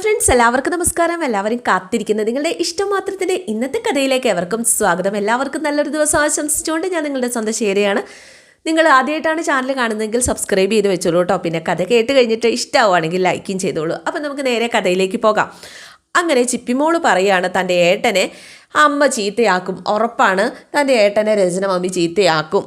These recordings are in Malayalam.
ഫ്രണ്ട്സ്, എല്ലാവർക്കും നമസ്കാരം. എല്ലാവരും കാത്തിരിക്കുന്ന നിങ്ങളുടെ ഇഷ്ടമാത്രത്തിൻ്റെ ഇന്നത്തെ കഥയിലേക്ക് എവർക്കും സ്വാഗതം. എല്ലാവർക്കും നല്ലൊരു ദിവസം ആശംസിച്ചുകൊണ്ട് ഞാൻ നിങ്ങളുടെ സ്വന്തം ശേരിയാണ്. നിങ്ങൾ ആദ്യമായിട്ടാണ് ചാനൽ കാണുന്നതെങ്കിൽ സബ്സ്ക്രൈബ് ചെയ്ത് വെച്ചോളൂ കേട്ടോ. പിന്നെ കഥ കേട്ട് കഴിഞ്ഞിട്ട് ഇഷ്ടമാവുകയാണെങ്കിൽ ലൈക്കും ചെയ്തോളൂ. അപ്പം നമുക്ക് നേരെ കഥയിലേക്ക് പോകാം. അങ്ങനെ ചിപ്പിമോള് പറയുകയാണ് തൻ്റെ ഏട്ടനെ അമ്മ ചീത്തയാക്കും, ഉറപ്പാണ് തൻ്റെ ഏട്ടനെ രചന മമ്മി ചീത്തയാക്കും.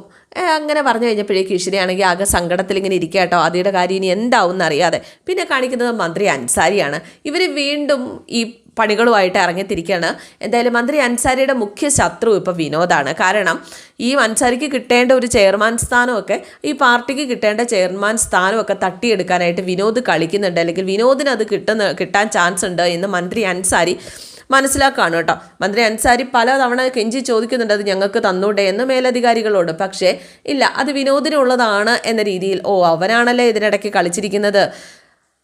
അങ്ങനെ പറഞ്ഞു കഴിഞ്ഞപ്പോഴേക്കും ഈശ്വരിയാണെങ്കിൽ ആകെ സങ്കടത്തിൽ ഇങ്ങനെ ഇരിക്കുക കേട്ടോ. ആദിയുടെ കാര്യം ഇനി എന്താവും എന്നറിയാതെ. പിന്നെ കാണിക്കുന്നത് മന്ത്രി അൻസാരിയാണ്. ഇവർ വീണ്ടും ഈ പണികളുമായിട്ട് ഇറങ്ങിത്തിരിക്കുകയാണ്. എന്തായാലും മന്ത്രി അൻസാരിയുടെ മുഖ്യ ശത്രു ഇപ്പോൾ വിനോദാണ്. കാരണം ഈ അൻസാരിക്ക് കിട്ടേണ്ട ഒരു ചെയർമാൻ സ്ഥാനമൊക്കെ, ഈ പാർട്ടിക്ക് കിട്ടേണ്ട ചെയർമാൻ സ്ഥാനമൊക്കെ തട്ടിയെടുക്കാനായിട്ട് വിനോദ് കളിക്കുന്നുണ്ട്, അല്ലെങ്കിൽ വിനോദിന് അത് കിട്ടാൻ ചാൻസ് ഉണ്ട് എന്ന് മന്ത്രി അൻസാരി മനസ്സിലാക്കുകയാണ് കേട്ടോ. മന്ത്രി അൻസാരി പലതവണ കെഞ്ചി ചോദിക്കുന്നുണ്ട് അത് ഞങ്ങൾക്ക് തന്നൂടെ എന്ന് മേലധികാരികളോട്. പക്ഷേ ഇല്ല, അത് വിനോദിനുള്ളതാണ് എന്ന രീതിയിൽ അവനാണല്ലേ ഇതിനിടയ്ക്ക് കളിച്ചിരിക്കുന്നത്.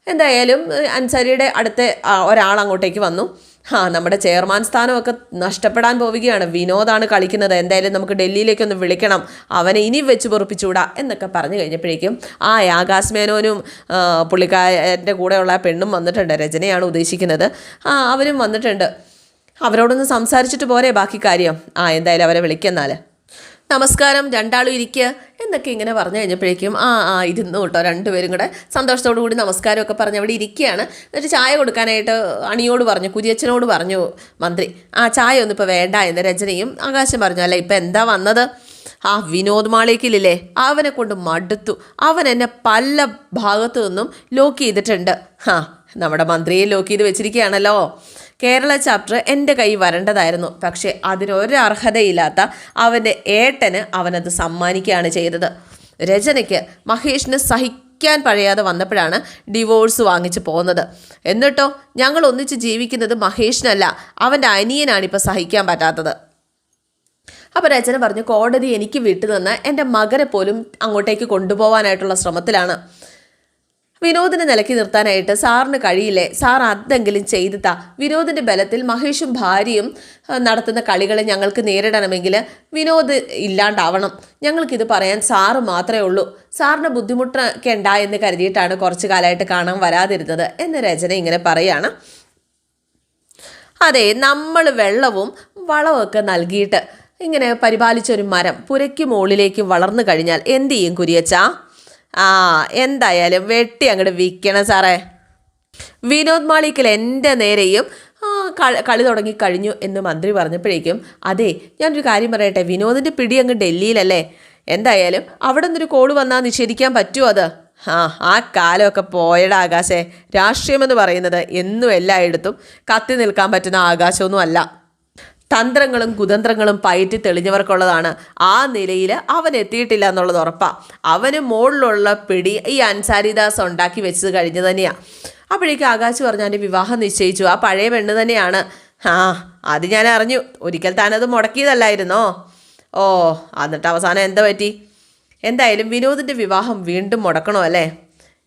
എന്തായാലും അൻസാരിയുടെ അടുത്ത ഒരാൾ അങ്ങോട്ടേക്ക് വന്നു. നമ്മുടെ ചെയർമാൻ സ്ഥാനമൊക്കെ നഷ്ടപ്പെടാൻ പോവുകയാണ്, വിനോദാണ് കളിക്കുന്നത്, എന്തായാലും നമുക്ക് ഡൽഹിയിലേക്കൊന്ന് വിളിക്കണം, അവനെ ഇനി വെച്ച് പൊറുപ്പിച്ചുകൂടാ എന്നൊക്കെ പറഞ്ഞു കഴിഞ്ഞപ്പോഴേക്കും ആകാശ് മേനോനും പുള്ളിക്കാരൻ്റെ കൂടെയുള്ള പെണ്ണും വന്നിട്ടുണ്ട്. രചനയാണ് ഉദ്ദേശിക്കുന്നത്. അവരും വന്നിട്ടുണ്ട്. അവരോടൊന്ന് സംസാരിച്ചിട്ട് പോരെ ബാക്കി കാര്യം. എന്തായാലും അവരെ വിളിക്കുന്നാൽ. നമസ്കാരം, രണ്ടാളും ഇരിക്കുക എന്നൊക്കെ ഇങ്ങനെ പറഞ്ഞു കഴിഞ്ഞപ്പോഴേക്കും ഇരുന്നു കേട്ടോ. രണ്ടുപേരും കൂടെ സന്തോഷത്തോടു കൂടി നമസ്കാരമൊക്കെ പറഞ്ഞ് അവിടെ ഇരിക്കുകയാണ്. എന്നിട്ട് ചായ കൊടുക്കാനായിട്ട് അണിയോട് പറഞ്ഞു, കുര്യച്ചനോട് പറഞ്ഞു മന്ത്രി, ചായ ഒന്നും ഇപ്പോൾ വേണ്ട എന്ന് രചനയും ആകാശം പറഞ്ഞു. അല്ല ഇപ്പം എന്താ വന്നത്? വിനോദ് മാളിക്കില്ലേ, അവനെ കൊണ്ട് മടുത്തു. അവൻ എന്നെ പല ഭാഗത്തു നിന്നും ലോക്ക് ചെയ്തിട്ടുണ്ട്. നമ്മുടെ മന്ത്രിയെ ലോക്ക് ചെയ്ത് വെച്ചിരിക്കുകയാണല്ലോ. കേരള ചാപ്റ്റർ എൻ്റെ കൈ വരേണ്ടതായിരുന്നു, പക്ഷേ അതിനൊരർഹതയില്ലാത്ത അവൻ്റെ ഏട്ടന് അവനത് സമ്മാനിക്കുകയാണ് ചെയ്തത്. രചനയ്ക്ക് മഹേഷിന് സഹിക്കാൻ കഴിയാതെ വന്നപ്പോഴാണ് ഡിവോഴ്സ് വാങ്ങിച്ച് പോകുന്നത്. എന്നിട്ടോ ഞങ്ങൾ ഒന്നിച്ച് ജീവിക്കുന്നത് മഹേഷിനല്ല, അവൻ്റെ അനിയനാണിപ്പോൾ സഹിക്കാൻ പറ്റാത്തത്. അപ്പോൾ രചന പറഞ്ഞു, കോടതി എനിക്ക് വിട്ടുതന്ന എൻ്റെ മകനെ പോലും അങ്ങോട്ടേക്ക് കൊണ്ടുപോകാനായിട്ടുള്ള ശ്രമത്തിലാണ്. വിനോദിനെ നിലക്കി നിർത്താനായിട്ട് സാറിന് കഴിയില്ലേ? സാർ അതെങ്കിലും ചെയ്തു താ. വിനോദിൻ്റെ ബലത്തിൽ മഹേഷും ഭാര്യയും നടത്തുന്ന കളികളെ ഞങ്ങൾക്ക് നേരിടണമെങ്കിൽ വിനോദ് ഇല്ലാണ്ടാവണം. ഞങ്ങൾക്കിത് പറയാൻ സാറ് മാത്രമേ ഉള്ളൂ. സാറിന് ബുദ്ധിമുട്ടൊക്കെണ്ട എന്ന് കരുതിയിട്ടാണ് കുറച്ചു കാലമായിട്ട് കാണാൻ വരാതിരുന്നത് എന്ന് രചന ഇങ്ങനെ പറയാണ്. അതെ, നമ്മൾ വെള്ളവും വളമൊക്കെ നൽകിയിട്ട് ഇങ്ങനെ പരിപാലിച്ചൊരു മരം പുരയ്ക്ക് മുകളിലേക്ക് വളർന്നു കഴിഞ്ഞാൽ എന്ത് ചെയ്യും കുര്യച്ചാ? എന്തായാലും വെട്ടി അങ്ങോട്ട് വിൽക്കണം സാറേ. വിനോദ് മാളിക്കൽ എൻ്റെ നേരെയും കളി തുടങ്ങിക്കഴിഞ്ഞു എന്ന് മന്ത്രി പറഞ്ഞപ്പോഴേക്കും, അതെ ഞാനൊരു കാര്യം പറയട്ടെ, വിനോദിൻ്റെ പിടി അങ്ങ് ഡൽഹിയിലല്ലേ. എന്തായാലും അവിടെ നിന്നൊരു കോള് വന്നാൽ നിഷേധിക്കാൻ പറ്റുമോ? അത് ആ കാലമൊക്കെ പോയടാ ആകാശേ. രാഷ്ട്രീയമെന്ന് പറയുന്നത് എന്നും എല്ലായിടത്തും കത്തി നിൽക്കാൻ പറ്റുന്ന ആകാശമൊന്നും അല്ല. തന്ത്രങ്ങളും കുതന്ത്രങ്ങളും പയറ്റി തെളിഞ്ഞവർക്കുള്ളതാണ്. ആ നിലയിൽ അവൻ എത്തിയിട്ടില്ല എന്നുള്ളത് ഉറപ്പാണ്. അവന് മുകളിലുള്ള പിടി ഈ അൻസാരിദാസ് ഉണ്ടാക്കി വെച്ചത് കഴിഞ്ഞ് തന്നെയാണ്. അപ്പോഴേക്കും ആകാശ് പറഞ്ഞു, എൻ്റെ വിവാഹം നിശ്ചയിച്ചു, ആ പഴയ പെണ്ണ് തന്നെയാണ്. അത് ഞാൻ അറിഞ്ഞു. ഒരിക്കൽ താനത് മുടക്കിയതല്ലായിരുന്നോ? എന്നിട്ട് അവസാനം എന്താ പറ്റി? എന്തായാലും വിനോദിൻ്റെ വിവാഹം വീണ്ടും മുടക്കണോ അല്ലേ?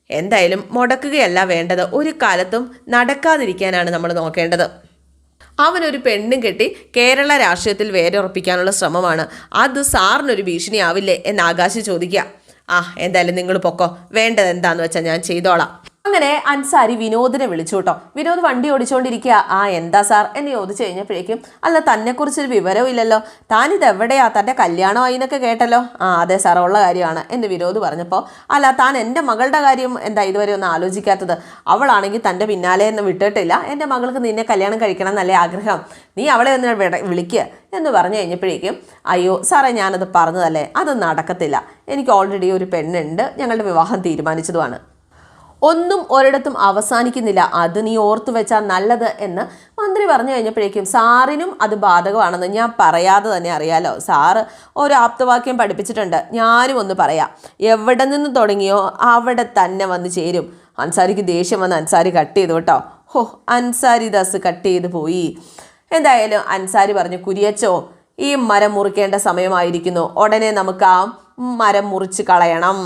എന്തായാലും മുടക്കുകയല്ല വേണ്ടത്, ഒരു കാലത്തും നടക്കാതിരിക്കാനാണ് നമ്മൾ നോക്കേണ്ടത്. അവനൊരു പെണ്ണും കെട്ടി കേരള രാഷ്ട്രീയത്തിൽ വേരുറപ്പിക്കാനുള്ള ശ്രമമാണ്. അത് സാറിനൊരു ഭീഷണിയാവില്ലേ എന്ന് ആകാശ് ചോദിക്കുക. എന്തായാലും നിങ്ങൾ പൊക്കോ, വേണ്ടത് എന്താണെന്ന് വെച്ചാൽ ഞാൻ ചെയ്തോളാം. അങ്ങനെ അൻസാരി വിനോദിനെ വിളിച്ചു കേട്ടോ. വിനോദ് വണ്ടി ഓടിച്ചുകൊണ്ടിരിക്കുക. എന്താ സാർ എന്ന് ചോദിച്ചു കഴിഞ്ഞപ്പോഴേക്കും, അല്ല തന്നെക്കുറിച്ചൊരു വിവരവും ഇല്ലല്ലോ, താനിത് എവിടെയാ, തൻ്റെ കല്യാണമായി എന്നൊക്കെ കേട്ടല്ലോ. അതെ സാർ, ഉള്ള കാര്യമാണ് എന്ന് വിനോദ് പറഞ്ഞപ്പോൾ, അല്ല താൻ എൻ്റെ മകളുടെ കാര്യം എന്താ ഇതുവരെ ഒന്നും ആലോചിക്കാത്തത്? അവളാണെങ്കിൽ തൻ്റെ പിന്നാലെ ഒന്നും വിട്ടിട്ടില്ല. എൻ്റെ മകൾക്ക് നിന്നെ കല്യാണം കഴിക്കണം എന്നല്ലേ ആഗ്രഹം, നീ അവളെ ഒന്ന് വിളിക്കുക എന്ന് പറഞ്ഞു കഴിഞ്ഞപ്പോഴേക്കും, അയ്യോ സാറേ ഞാനത് പറഞ്ഞതല്ലേ, അത് നടക്കത്തില്ല, എനിക്ക് ഓൾറെഡി ഒരു പെണ്ണുണ്ട്, ഞങ്ങളുടെ വിവാഹം തീരുമാനിച്ചതുമാണ്, ഒന്നും ഒരിടത്തും അവസാനിക്കുന്നില്ല, അത് നീ ഓർത്തു വെച്ചാൽ നല്ലത് എന്ന് മന്ത്രി പറഞ്ഞു കഴിഞ്ഞപ്പോഴേക്കും, സാറിനും അത് ബാധകമാണെന്ന് ഞാൻ പറയാതെ തന്നെ അറിയാലോ. സാറ് ഒരു ആപ്തവാക്യം പഠിപ്പിച്ചിട്ടുണ്ട്, ഞാനും ഒന്ന് പറയാം, എവിടെ നിന്ന് തുടങ്ങിയോ അവിടെ തന്നെ വന്ന് ചേരും. അൻസാരിക്ക് ദേഷ്യം വന്ന് അൻസാരി കട്ട് ചെയ്തു കേട്ടോ. അൻസാരിദാസ് കട്ട് ചെയ്ത് പോയി. എന്തായാലും അൻസാരി പറഞ്ഞു, കുര്യച്ചോ ഈ മരം മുറിക്കേണ്ട സമയമായിരിക്കുന്നു, ഉടനെ നമുക്ക് ആ മരം മുറിച്ച് കളയണം.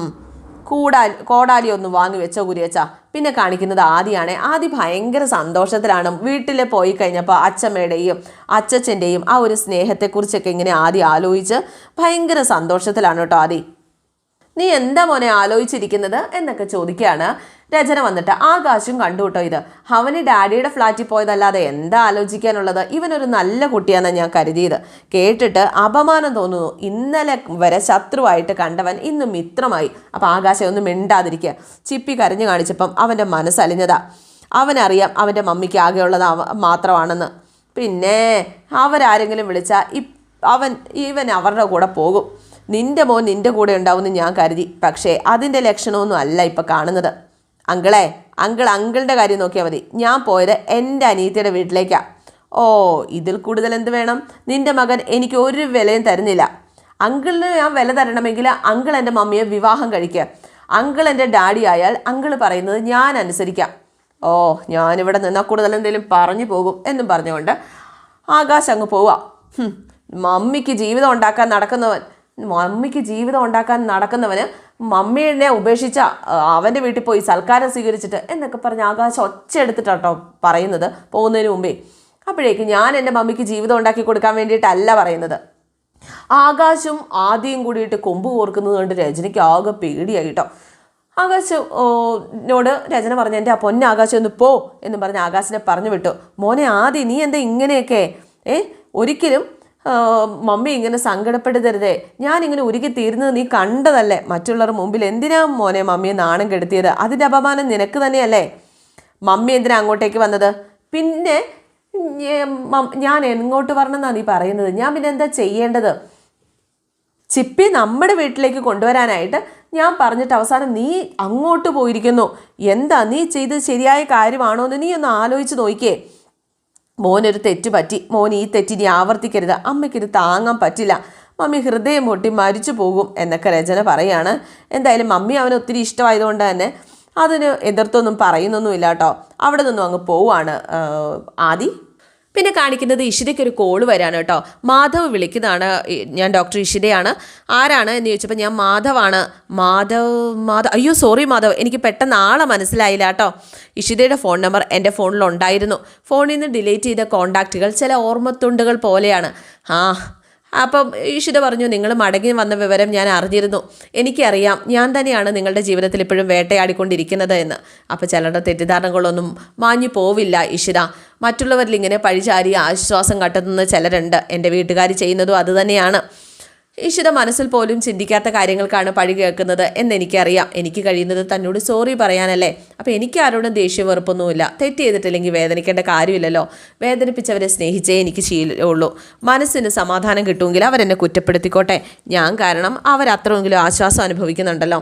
കോടാലി ഒന്ന് വാങ്ങി വെച്ചോ കുര്യച്ച. പിന്നെ കാണിക്കുന്നത് ആദിയാണ്. ആദി ഭയങ്കര സന്തോഷത്തിലാണ്. വീട്ടിൽ പോയി കഴിഞ്ഞപ്പോൾ അച്ഛമ്മയുടെയും അച്ഛച്ചൻ്റെയും ആ ഒരു സ്നേഹത്തെക്കുറിച്ചൊക്കെ ഇങ്ങനെ ആദി ആലോചിച്ച് ഭയങ്കര സന്തോഷത്തിലാണ് കേട്ടോ ആദി. നീ എന്താ മോനെ ആലോചിച്ചിരിക്കുന്നത് എന്നൊക്കെ ചോദിക്കുകയാണ്. രചന വന്നിട്ട് ആകാശും കണ്ടു കേട്ടോ ഇത്. അവന് ഡാഡിയുടെ ഫ്ലാറ്റിൽ പോയതല്ലാതെ എന്താ ആലോചിക്കാനുള്ളത്? ഇവനൊരു നല്ല കുട്ടിയാണെന്ന് ഞാൻ കരുതിയത്. കേട്ടിട്ട് അപമാനം തോന്നുന്നു. ഇന്നലെ വരെ ശത്രുവായിട്ട് കണ്ടവൻ ഇന്ന് മിത്രമായി. അപ്പം ആകാശം ഒന്നും മിണ്ടാതിരിക്കുക. ചിപ്പി കരഞ്ഞു കാണിച്ചപ്പം അവൻ്റെ മനസ്സലിഞ്ഞതാ. അവനറിയാം അവൻ്റെ മമ്മിക്ക് ആകെയുള്ളത് മാത്രമാണെന്ന്. പിന്നെ അവരാരെങ്കിലും വിളിച്ചാൽ ഇവൻ അവരുടെ കൂടെ പോകും. നിൻ്റെ മോൻ നിൻ്റെ കൂടെ ഉണ്ടാവുമെന്ന് ഞാൻ കരുതി. പക്ഷേ അതിൻ്റെ ലക്ഷണമൊന്നും അല്ല ഇപ്പം കാണുന്നത്. അങ്കിളുടെ കാര്യം നോക്കിയാൽ മതി. ഞാൻ പോയത് എൻ്റെ അനിയത്തിയുടെ വീട്ടിലേക്കാണ്. ഓ, ഇതിൽ കൂടുതൽ എന്ത് വേണം? നിൻ്റെ മകൻ എനിക്ക് ഒരു വിലയും തരുന്നില്ല. അങ്കിളിന് ഞാൻ വില തരണമെങ്കിൽ അങ്കിൾ എൻ്റെ മമ്മിയെ വിവാഹം കഴിക്കുക. അങ്കിൾ എൻ്റെ ഡാഡി ആയാൽ അങ്കിൾ പറയുന്നത് ഞാൻ അനുസരിക്കാം. ഓ, ഞാനിവിടെ നിന്നാൽ കൂടുതൽ എന്തെങ്കിലും പറഞ്ഞു പോകും എന്നും പറഞ്ഞുകൊണ്ട് ആകാശ് അങ്ങ് പോവാം. മമ്മിക്ക് ജീവിതം ഉണ്ടാക്കാൻ നടക്കുന്നവന് മമ്മീനെ ഉപേക്ഷിച്ച അവൻ്റെ വീട്ടിൽ പോയി സൽക്കാരം സ്വീകരിച്ചിട്ട് എന്നൊക്കെ പറഞ്ഞ് ആകാശം ഒച്ച എടുത്തിട്ടാട്ടോ പറയുന്നത് പോകുന്നതിന് മുമ്പേ. അപ്പോഴേക്കും ഞാൻ എൻ്റെ മമ്മിക്ക് ജീവിതം ഉണ്ടാക്കി കൊടുക്കാൻ വേണ്ടിയിട്ടല്ല പറയുന്നത്. ആകാശും ആദ്യം കൂടിയിട്ട് കൊമ്പ് കോർക്കുന്നത് കൊണ്ട് രജനിക്ക് ആകെ പേടിയായിട്ടോ. ആകാശനോട് രചന പറഞ്ഞു, എൻ്റെ ആ പൊന്നെ ആകാശം ഒന്ന് പോ എന്നും പറഞ്ഞ് ആകാശിനെ പറഞ്ഞു വിട്ടു. മോനെ ആദ്യം നീ എന്താ ഇങ്ങനെയൊക്കെ? ഒരിക്കലും മമ്മി ഇങ്ങനെ സങ്കടപ്പെടുത്തരുതേ. ഞാനിങ്ങനെ ഉരുക്കി തീരുന്നത് നീ കണ്ടതല്ലേ? മറ്റുള്ളവരുടെ മുമ്പിൽ എന്തിനാ മോനെ മമ്മിയെ നാണം കെടുത്തിയത്? അതിൻ്റെ അപമാനം നിനക്ക് തന്നെയല്ലേ? മമ്മി എന്തിനാ അങ്ങോട്ടേക്ക് വന്നത്? പിന്നെ ഞാൻ എങ്ങോട്ട് വരണമെന്നാണ് നീ പറയുന്നത്? ഞാൻ പിന്നെ എന്താ ചെയ്യേണ്ടത്? ചിപ്പി നമ്മുടെ വീട്ടിലേക്ക് കൊണ്ടുവരാനായിട്ട് ഞാൻ പറഞ്ഞിട്ട് അവസാനം നീ അങ്ങോട്ട് പോയിരിക്കുന്നു. എന്താ നീ ചെയ്തത്? ശരിയായ കാര്യമാണോ എന്ന് നീ ഒന്ന് ആലോചിച്ച് നോക്കിയേ. മോനൊരു തെറ്റ് പറ്റി. മോൻ ഈ തെറ്റിനി ആവർത്തിക്കരുത്. അമ്മയ്ക്കിത് താങ്ങാൻ പറ്റില്ല. മമ്മി ഹൃദയം പൊട്ടി മരിച്ചു പോകും എന്നൊക്കെ രചന പറയാണ്. എന്തായാലും മമ്മി അവന് ഒത്തിരി ഇഷ്ടമായതുകൊണ്ട് തന്നെ അതിന് എതിർത്തൊന്നും പറയുന്നൊന്നുമില്ല കേട്ടോ. അവിടെ നിന്നും അങ്ങ് പോവാണ് ആദി. പിന്നെ കാണിക്കുന്നത് ഇഷിതയ്ക്കൊരു കോള് വരാണ് കേട്ടോ. മാധവ് വിളിക്കുന്നതാണ്. ഞാൻ ഡോക്ടർ ഇഷിതയാണ്. ആരാണ് എന്ന് ചോദിച്ചപ്പോൾ ഞാൻ മാധവാണ്. മാധവ് അയ്യോ സോറി മാധവ്, എനിക്ക് പെട്ടെന്ന് ആളെ മനസ്സിലായില്ല കേട്ടോ. ഇഷിതയുടെ ഫോൺ നമ്പർ എൻ്റെ ഫോണിലുണ്ടായിരുന്നു. ഫോണിൽ നിന്ന് ഡിലീറ്റ് ചെയ്ത കോണ്ടാക്റ്റുകൾ ചില ഓർമ്മത്തുണ്ടുകൾ പോലെയാണ്. അപ്പം ഇഷിത പറഞ്ഞു, നിങ്ങൾ മടങ്ങി വന്ന വിവരം ഞാൻ അറിഞ്ഞിരുന്നു. എനിക്കറിയാം ഞാൻ തന്നെയാണ് നിങ്ങളുടെ ജീവിതത്തിൽ ഇപ്പോഴും വേട്ടയാടിക്കൊണ്ടിരിക്കുന്നത് എന്ന്. അപ്പോൾ ചിലരുടെ തെറ്റിദ്ധാരണകളൊന്നും മാഞ്ഞു പോവില്ല ഇഷിത. മറ്റുള്ളവരിൽ ഇങ്ങനെ പഴിചാരി ആശ്വാസം കണ്ടെത്തുന്ന ചിലരുണ്ട്. എൻ്റെ വീട്ടുകാർ ചെയ്യുന്നതും അതുതന്നെയാണ്. ഇഷിത മനസ്സിൽ പോലും ചിന്തിക്കാത്ത കാര്യങ്ങൾക്കാണ് പഴി കേൾക്കുന്നത് എന്നെനിക്കറിയാം. എനിക്ക് കഴിയുന്നത് തന്നോട് സോറി പറയാനല്ലേ. അപ്പോൾ എനിക്ക് ആരോടും ദേഷ്യം വെറുപ്പൊന്നുമില്ല. തെറ്റ് ചെയ്തിട്ടില്ലെങ്കിൽ വേദനിക്കേണ്ട കാര്യമില്ലല്ലോ. വേദനിപ്പിച്ചവരെ സ്നേഹിച്ചേ എനിക്ക് ശീലമുള്ളൂ. മനസ്സിന് സമാധാനം കിട്ടുമെങ്കിൽ അവരെന്നെ കുറ്റപ്പെടുത്തിക്കോട്ടെ. ഞാൻ കാരണം അവരത്രമെങ്കിലും ആശ്വാസം അനുഭവിക്കുന്നുണ്ടല്ലോ.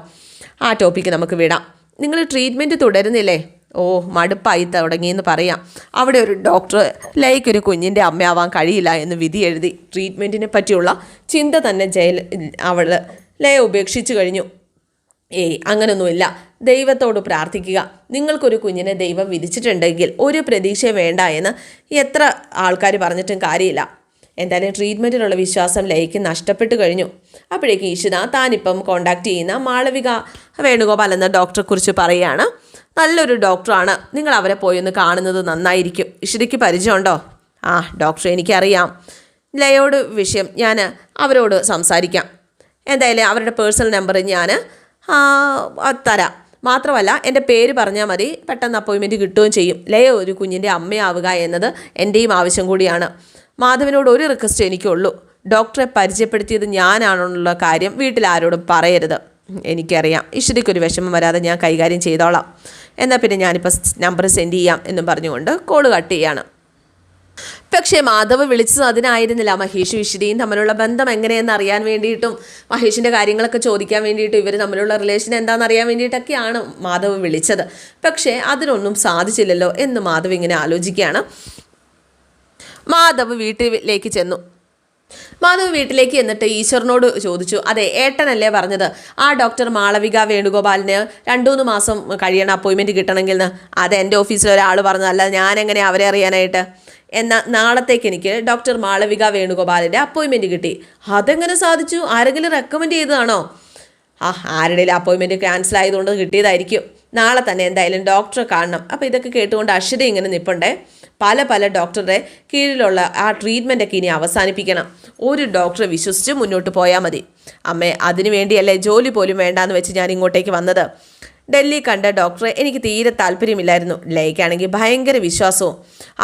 ആ ടോപ്പിക്ക് നമുക്ക് വിടാം. നിങ്ങൾ ട്രീറ്റ്മെൻറ്റ് തുടരുന്നില്ലേ? ഓ, മടുപ്പായി തുടങ്ങിയെന്ന് പറയാം. അവിടെ ഒരു ഡോക്ടർ ലൈക്കൊരു കുഞ്ഞിൻ്റെ അമ്മയാവാൻ കഴിയില്ല എന്ന് വിധി എഴുതി. ട്രീറ്റ്മെൻറ്റിനെ പറ്റിയുള്ള ചിന്ത തന്നെ അവൾ ലയ ഉപേക്ഷിച്ചു കഴിഞ്ഞു. അങ്ങനൊന്നുമില്ല. ദൈവത്തോട് പ്രാർത്ഥിക്കുക. നിങ്ങൾക്കൊരു കുഞ്ഞിനെ ദൈവം വിധിച്ചിട്ടുണ്ടെങ്കിൽ ഒരു പ്രതീക്ഷ വേണ്ട എന്ന് എത്ര ആൾക്കാർ പറഞ്ഞിട്ടും കാര്യമില്ല. എന്തായാലും ട്രീറ്റ്മെൻറ്റിലുള്ള വിശ്വാസം ലയയ്ക്ക് നഷ്ടപ്പെട്ടു കഴിഞ്ഞു. അപ്പോഴേക്കും ഇഷിത താനിപ്പം കോണ്ടാക്ട് ചെയ്യുന്ന മാളവിക വേണുഗോപാൽ എന്ന ഡോക്ടറെക്കുറിച്ച് പറയുകയാണ്. നല്ലൊരു ഡോക്ടറാണ്. നിങ്ങൾ അവരെ പോയി ഒന്ന് കാണുന്നത് നന്നായിരിക്കും. ഇഷിതയ്ക്ക് പരിചയമുണ്ടോ? ഡോക്ടർ എനിക്കറിയാം. ലയോട് വിഷയം ഞാൻ അവരോട് സംസാരിക്കാം. എന്തായാലും അവരുടെ പേഴ്സണൽ നമ്പർ ഞാൻ തരാം. മാത്രമല്ല എൻ്റെ പേര് പറഞ്ഞാൽ മതി, പെട്ടെന്ന് അപ്പോയിൻമെൻറ്റ് കിട്ടുകയും ചെയ്യും. ലയ ഒരു കുഞ്ഞിൻ്റെ അമ്മയാവുക എന്നത് എൻ്റെയും ആവശ്യം കൂടിയാണ്. മാധവനോട് ഒരു റിക്വസ്റ്റ് എനിക്കുള്ളൂ. ഡോക്ടറെ പരിചയപ്പെടുത്തിയത് ഞാനാണെന്നുള്ള കാര്യം വീട്ടിൽ ആരോടും പറയരുത്. എനിക്കറിയാം. ഇഷിതയ്ക്കൊരു വിഷമം വരാതെ ഞാൻ കൈകാര്യം ചെയ്തോളാം. എന്നാൽ പിന്നെ ഞാനിപ്പോൾ നമ്പർ സെൻഡ് ചെയ്യാം എന്നും പറഞ്ഞുകൊണ്ട് കോള് കട്ട് ചെയ്യാണ്. പക്ഷേ മാധവ് വിളിച്ചത് അതിനായിരുന്നില്ല. മഹേഷും ഇഷിതയും തമ്മിലുള്ള ബന്ധം എങ്ങനെയെന്ന് അറിയാൻ വേണ്ടിയിട്ടും മഹേഷിൻ്റെ കാര്യങ്ങളൊക്കെ ചോദിക്കാൻ വേണ്ടിയിട്ടും ഇവർ തമ്മിലുള്ള റിലേഷൻ എന്താണെന്ന് അറിയാൻ വേണ്ടിയിട്ടൊക്കെയാണ് മാധവ് വിളിച്ചത്. പക്ഷേ അതിനൊന്നും സാധിച്ചില്ലല്ലോ എന്ന് മാധവ് ഇങ്ങനെ ആലോചിക്കുകയാണ്. മാധവ് വീട്ടിലേക്ക് ചെന്നു. മാധവ് വീട്ടിലേക്ക് എന്നിട്ട് ഈശ്വരനോട് ചോദിച്ചു, അതെ ഏട്ടനല്ലേ പറഞ്ഞത് ആ ഡോക്ടർ മാളവിക വേണുഗോപാലിന് 2-3 മാസം കഴിയണം അപ്പോയിൻമെൻറ്റ് കിട്ടണമെങ്കിൽ എന്ന്? അത് എൻ്റെ ഓഫീസിൽ ഒരാൾ പറഞ്ഞതല്ല, ഞാനെങ്ങനെ അവരെ അറിയാനായിട്ട്? എന്നാൽ നാളത്തേക്ക് എനിക്ക് ഡോക്ടർ മാളവിക വേണുഗോപാലിൻ്റെ അപ്പോയിൻമെൻറ്റ് കിട്ടി. അതെങ്ങനെ സാധിച്ചു? ആരെങ്കിലും റെക്കമെൻഡ് ചെയ്തതാണോ? ആരുടെയും അപ്പോയിൻമെൻറ്റ് ക്യാൻസൽ ആയതുകൊണ്ട് കിട്ടിയതായിരിക്കും. നാളെ തന്നെ എന്തായാലും ഡോക്ടറെ കാണണം. അപ്പോൾ ഇതൊക്കെ കേട്ടുകൊണ്ട് അശ്വതി ഇങ്ങനെ നിൽപ്പുണ്ടേ. പല ഡോക്ടറുടെ കീഴിലുള്ള ആ ട്രീറ്റ്മെൻറ്റൊക്കെ ഇനി അവസാനിപ്പിക്കണം. ഒരു ഡോക്ടറെ വിശ്വസിച്ച് മുന്നോട്ട് പോയാൽ മതി. അമ്മേ, അതിനു വേണ്ടിയല്ലേ ജോലി പോലും വേണ്ടാന്ന് വെച്ച് ഞാൻ ഇങ്ങോട്ടേക്ക് വന്നത്. ഡൽഹി കണ്ട ഡോക്ടറെ എനിക്ക് തീരെ താല്പര്യമില്ലായിരുന്നു. ലയക്കാണെങ്കിൽ ഭയങ്കര വിശ്വാസവും.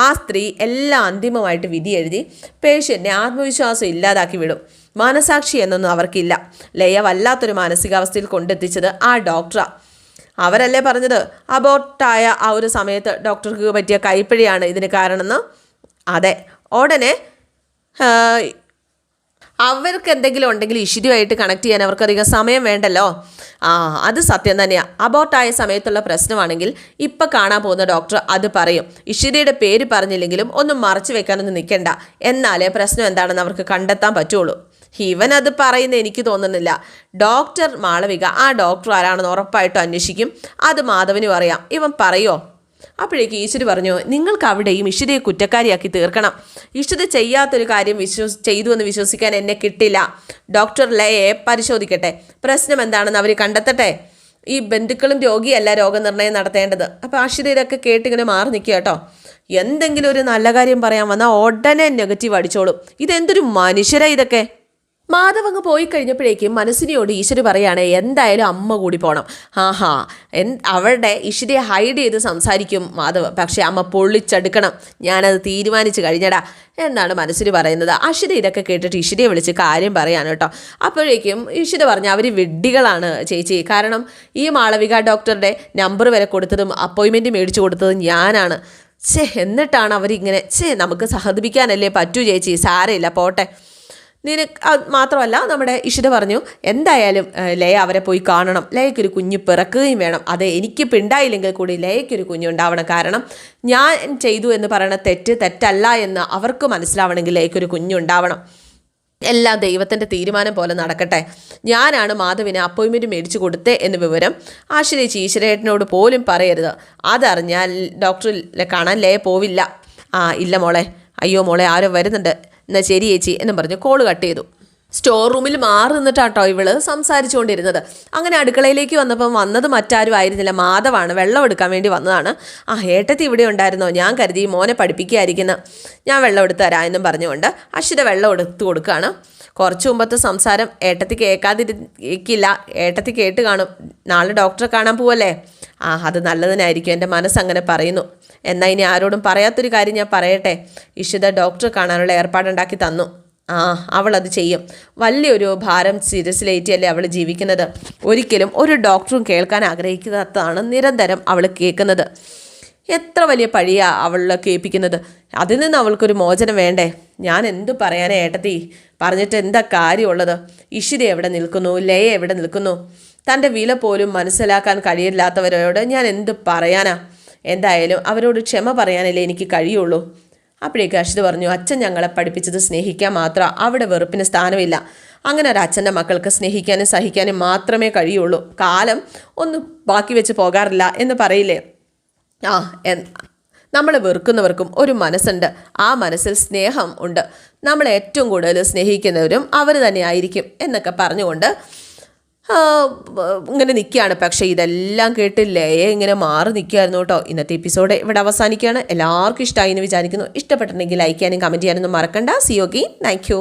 ആ സ്ത്രീ എല്ലാം അന്തിമമായിട്ട് വിധി എഴുതി പേഷ്യൻറ്റിനെ ആത്മവിശ്വാസം ഇല്ലാതാക്കി വിടും. മനസാക്ഷി എന്നൊന്നും അവർക്കില്ല. ലയ വല്ലാത്തൊരു മാനസികാവസ്ഥയിൽ കൊണ്ടെത്തിച്ചത് ആ ഡോക്ടറാണ്. അവരല്ലേ പറഞ്ഞത് അബോർട്ടായ ആ ഒരു സമയത്ത് ഡോക്ടർക്ക് പറ്റിയ കൈപ്പിഴയാണ് ഇതിന് കാരണമെന്ന്. അതെ, ഉടനെ അവർക്ക് എന്തെങ്കിലും ഉണ്ടെങ്കിൽ ഇഷ്യുമായിട്ട് കണക്ട് ചെയ്യാൻ അവർക്കധികം സമയം വേണ്ടല്ലോ. അത് സത്യം തന്നെയാണ്. അബോർട്ടായ സമയത്തുള്ള പ്രശ്നമാണെങ്കിൽ ഇപ്പം കാണാൻ പോകുന്ന ഡോക്ടർ അത് പറയും. ഇഷിതയുടെ പേര് പറഞ്ഞില്ലെങ്കിലും ഒന്നും മറച്ചു വെക്കാനൊന്നും നിൽക്കണ്ട. എന്നാലേ പ്രശ്നം എന്താണെന്ന് അവർക്ക് കണ്ടെത്താൻ പറ്റുള്ളൂ. ഇവൻ അത് പറയുന്ന എനിക്ക് തോന്നുന്നില്ല. ഡോക്ടർ മാളവിക ആ ഡോക്ടർ ആരാണെന്ന് ഉറപ്പായിട്ടും അന്വേഷിക്കും. അത് മാധവനും അറിയാം. ഇവൻ പറയോ? അപ്പോഴേക്ക് ഈശ്വരി പറഞ്ഞു, നിങ്ങൾക്ക് അവിടെയും ഇഷിതയെ കുറ്റക്കാരിയാക്കി തീർക്കണം. ഇഷിത ചെയ്യാത്തൊരു കാര്യം ചെയ്തു എന്ന് വിശ്വസിക്കാൻ എന്നെ കിട്ടില്ല. ഡോക്ടർ ലയെ പരിശോധിക്കട്ടെ, പ്രശ്നം എന്താണെന്ന് അവർ കണ്ടെത്തട്ടെ. ഈ ബന്ധുക്കളും രോഗിയല്ല രോഗനിർണയം നടത്തേണ്ടത്. അപ്പോൾ അഷിത ഇതൊക്കെ കേട്ടിങ്ങനെ മാറി നിൽക്കുക കേട്ടോ. എന്തെങ്കിലും ഒരു നല്ല കാര്യം പറയാൻ വന്നാൽ ഉടനെ നെഗറ്റീവ് അടിച്ചോളും. ഇതെന്തൊരു മനുഷ്യരാ ഇതൊക്കെ. മാധവ് അങ്ങ് പോയി കഴിഞ്ഞപ്പോഴേക്കും മനസ്സിനെയോട് ഈശ്വരി പറയുകയാണ്, എന്തായാലും അമ്മ കൂടി പോകണം. അവളുടെ ഈശ്വരിയെ ഹൈഡ് ചെയ്ത് സംസാരിക്കും മാധവ്, പക്ഷേ അമ്മ പൊള്ളിച്ചെടുക്കണം. ഞാനത് തീരുമാനിച്ച് കഴിഞ്ഞടാ എന്നാണ് മനസ്സിന് പറയുന്നത്. അശ്വതി ഇതൊക്കെ കേട്ടിട്ട് ഈശ്വരിയെ വിളിച്ച് കാര്യം പറയാണ് കേട്ടോ. അപ്പോഴേക്കും ഈശ്വരി പറഞ്ഞു, അവർ വിഡ്ഢികളാണ് ചേച്ചി. കാരണം ഈ മാളവിക ഡോക്ടറുടെ നമ്പർ വരെ കൊടുത്തതും അപ്പോയിൻമെൻറ്റ് മേടിച്ചു കൊടുത്തതും ഞാനാണ്. എന്നിട്ടാണ് അവരിങ്ങനെ നമുക്ക് സഹതപിക്കാനല്ലേ പറ്റൂ ചേച്ചി, സാരമില്ല പോട്ടെ. മാത്രമല്ല നമ്മുടെ ഇഷിത പറഞ്ഞു, എന്തായാലും ലയ അവരെ പോയി കാണണം. ലയക്കൊരു കുഞ്ഞ് പിറക്കുകയും വേണം. അത് എനിക്ക് പിണ്ടായില്ലെങ്കിൽ കൂടി ലയക്കൊരു കുഞ്ഞുണ്ടാവണം. കാരണം ഞാൻ ചെയ്തു എന്ന് പറയുന്ന തെറ്റല്ല എന്ന് അവർക്ക് മനസ്സിലാവണമെങ്കിൽ ലയക്കൊരു കുഞ്ഞുണ്ടാവണം. എല്ലാം ദൈവത്തിൻ്റെ തീരുമാനം പോലെ നടക്കട്ടെ. ഞാനാണ് മാധവിനെ അപ്പോയിൻമെൻറ്റ് മേടിച്ചു എന്ന് വിവരം ആശ്രയിച്ച് ഈശ്വരേട്ടനോട് പോലും പറയരുത്. അതറിഞ്ഞാൽ ഡോക്ടറെ കാണാൻ ലയ പോവില്ല. ഇല്ല മോളെ, അയ്യോ മോളെ ആരോ വരുന്നുണ്ട്, എന്നാൽ ശരി ചേച്ചി എന്നും പറഞ്ഞ് കോള് കട്ട് ചെയ്തു. സ്റ്റോർ റൂമിൽ മാറി നിന്നിട്ടാട്ടോ ഇവള് സംസാരിച്ചുകൊണ്ടിരുന്നത്. അങ്ങനെ അടുക്കളയിലേക്ക് വന്നത് മറ്റാരും ആയിരുന്നില്ല, മാധവാണ്. വെള്ളം എടുക്കാൻ വേണ്ടി വന്നതാണ്. ഏട്ടത്തി ഇവിടെ ഉണ്ടായിരുന്നോ? ഞാൻ കരുതി മോനെ പഠിപ്പിക്കുകയായിരിക്കുന്നു. ഞാൻ വെള്ളം എടുത്ത് തരാം എന്നും പറഞ്ഞുകൊണ്ട് അശ്വത വെള്ളം എടുത്തു കൊടുക്കുകയാണ്. കുറച്ച് മുമ്പത്തെ സംസാരം ഏട്ടത്തി കേൾക്കാതിരിക്കില്ല. ഏട്ടത്തി കേട്ട് കാണും. നാളെ ഡോക്ടറെ കാണാൻ പോവല്ലേ? അത് നല്ലതിനായിരിക്കും, എൻ്റെ മനസ്സങ്ങനെ പറയുന്നു. എന്നാൽ ഇനി ആരോടും പറയാത്തൊരു കാര്യം ഞാൻ പറയട്ടെ. ഇഷിത ഡോക്ടറെ കാണാനുള്ള ഏർപ്പാടുണ്ടാക്കി തന്നു. അവളത് ചെയ്യും. വലിയൊരു ഭാരം സീരിയസിലേറ്റിയല്ലേ അവൾ ജീവിക്കുന്നത്. ഒരിക്കലും ഒരു ഡോക്ടറും കേൾക്കാൻ ആഗ്രഹിക്കാത്തതാണ് നിരന്തരം അവൾ കേൾക്കുന്നത്. എത്ര വലിയ പഴിയാ അവൾ കേൾപ്പിക്കുന്നത്. അതിൽ നിന്ന് അവൾക്കൊരു മോചനം വേണ്ടേ? ഞാൻ എന്തു പറയാനേ ഏട്ടത്തി, പറഞ്ഞിട്ട് എന്താ കാര്യമുള്ളത്? ഇഷിത എവിടെ നിൽക്കുന്നു? ലയ എവിടെ നിൽക്കുന്നു? തൻ്റെ വില പോലും മനസ്സിലാക്കാൻ കഴിയില്ലാത്തവരോട് ഞാൻ എന്ത് പറയാനാ? എന്തായാലും അവരോട് ക്ഷമ പറയാനല്ലേ എനിക്ക് കഴിയുള്ളൂ. അപ്പോഴേക്ക് അശ്വതി പറഞ്ഞു, അച്ഛൻ ഞങ്ങളെ പഠിപ്പിച്ചത് സ്നേഹിക്കാൻ മാത്രം, അവിടെ വെറുപ്പിന് സ്ഥാനമില്ല. അങ്ങനെ ഒരു അച്ഛൻ്റെ മക്കൾക്ക് സ്നേഹിക്കാനും സഹിക്കാനും മാത്രമേ കഴിയുള്ളൂ. കാലം ഒന്നും ബാക്കി വെച്ച് പോകാറില്ല എന്ന് പറയില്ലേ? നമ്മളെ വെറുക്കുന്നവർക്കും ഒരു മനസ്സുണ്ട്. ആ മനസ്സിൽ സ്നേഹം ഉണ്ട്. നമ്മളെ ഏറ്റവും കൂടുതൽ സ്നേഹിക്കുന്നവരും അവർ തന്നെ ആയിരിക്കും എന്നൊക്കെ പറഞ്ഞുകൊണ്ട് ഇങ്ങനെ നിൽക്കുകയാണ്. പക്ഷേ ഇതെല്ലാം കേട്ട് ലയ ഇങ്ങനെ മാറി നിൽക്കുകയായിരുന്നു കേട്ടോ. ഇന്നത്തെ എപ്പിസോഡ് ഇവിടെ അവസാനിക്കുകയാണ്. എല്ലാവർക്കും ഇഷ്ടമായി എന്ന് വിചാരിക്കുന്നു. ഇഷ്ടപ്പെട്ടിട്ടുണ്ടെങ്കിൽ ലൈക്ക് ചെയ്യാനും കമൻറ്റ് ചെയ്യാനൊന്നും മറക്കണ്ട. C you again. Thank you.